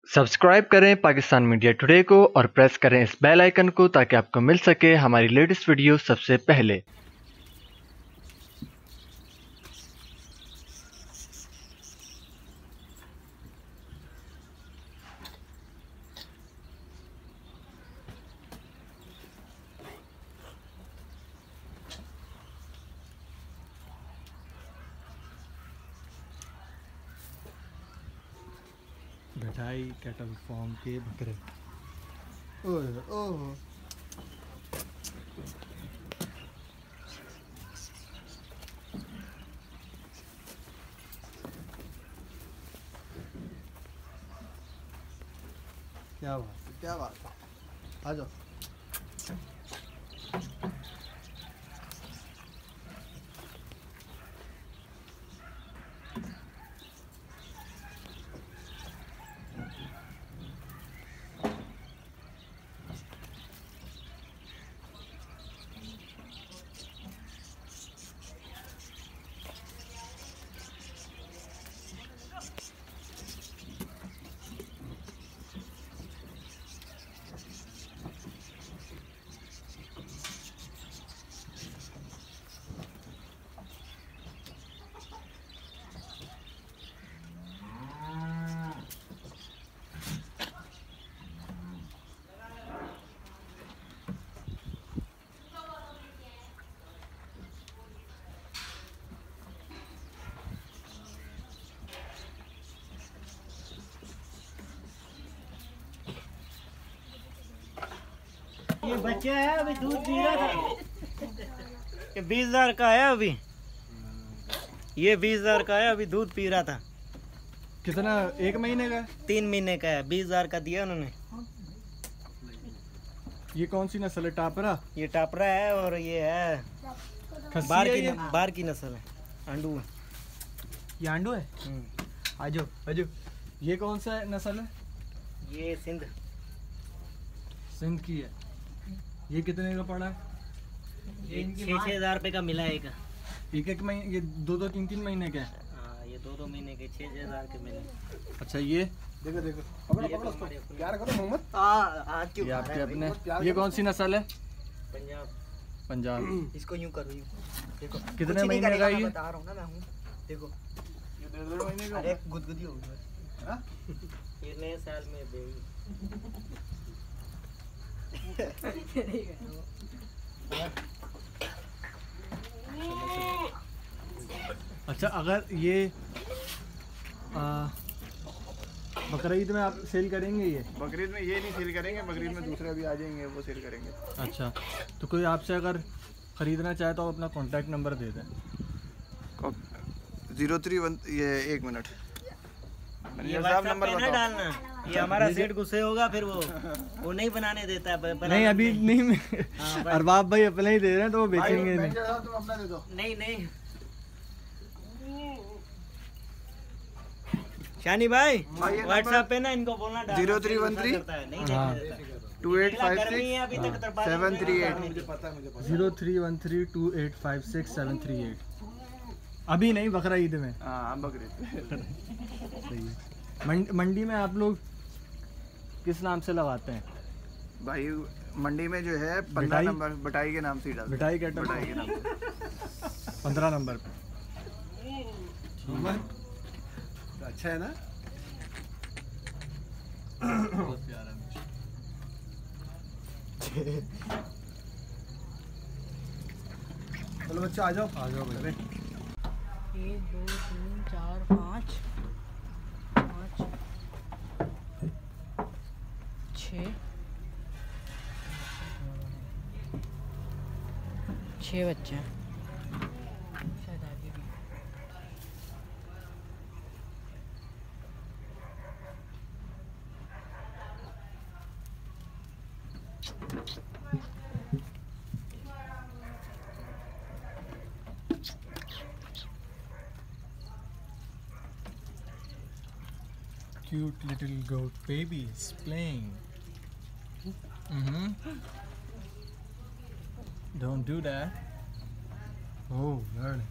Subscribe करें Pakistan media today को और प्रेस करें इस बेल आइकन को ताकि आपको मिल सके हमारी लेटेस्ट वीडियो सबसे पहले। बिठाई कैटल फार्म के बकरे। ओह ओह क्या बात है, क्या बात है। आ जाओ। ये बच्चा है, अभी दूध पी रहा था। ये 20,000 का है अभी। ये 20,000 का है, अभी दूध पी रहा था। कितना? 1 महीने का? 3 महीने का है। 20,000 का दिया उन्होंने। ये कौन सी नस्ल है? टापरा? ये टापरा है और ये है बार की नस्ल है। आंडू है। ये आंडू है? आजो आजो। ये कौन सा नस्ल है? ये सिंध की है। ये कितने का पड़ा है? 6,000 रुपये का मिला है। एक महीने? ये 2-3 महीने का है? हाँ, ये 2 महीने के 6,000 के मिले। अच्छा, ये देखो देखो, पकड़ो पकड़ो उसको। प्यार करो मोहम्मद। ये आपके अपने? ये कौन सी नस्ल है? पंजाब। इसको यूं करो, यूं देखो। कितने महीने का ये? बता रहा हूँ ना मैं हूँ। देखो ये 1.5 महीने का। अरे गुदगुदी हो गई। हाँ? ये नए साल में देगी। अच्छा, अगर ये बकरा ईद में आप सेल करेंगे? ये बकरीद में ये नहीं सेल करेंगे, बकरीद में दूसरे भी आ जाएंगे, वो सेल करेंगे। अच्छा, तो कोई आपसे अगर ख़रीदना चाहे तो आप अपना कॉन्टैक्ट नंबर दे दें। 031 ये 1 मिनट ये WhatsApp पे ना डालना। ये हमारा सेट गुस्से होगा, फिर वो नहीं बनाने देता है। नहीं, अभी नहीं। अरबाब भाई अपने ही दे रहे हैं तो वो बेचेंगे नहीं। तुम अपना दे दो। नहीं शानी भाई, WhatsApp पे ना इनको बोलना 0313 2856 738। 03132856 अभी नहीं, बकरा ईद में। हाँ, बकरीद। सही है। मंडी में आप लोग किस नाम से लगाते हैं भाई? मंडी में जो है 15 नंबर बटाई के नाम से ही डालते हैं। बिठाई कैटल बटाई के नाम से 15 नंबर पे। अच्छा है ना? बहुत प्यारा। चलो बच्चा आ जाओ भाई। 1 2 3 4 5 6 बच्चे हैं। शायद आगे भी। Cute little goat babies playing. Don't do that. Oh, Lord.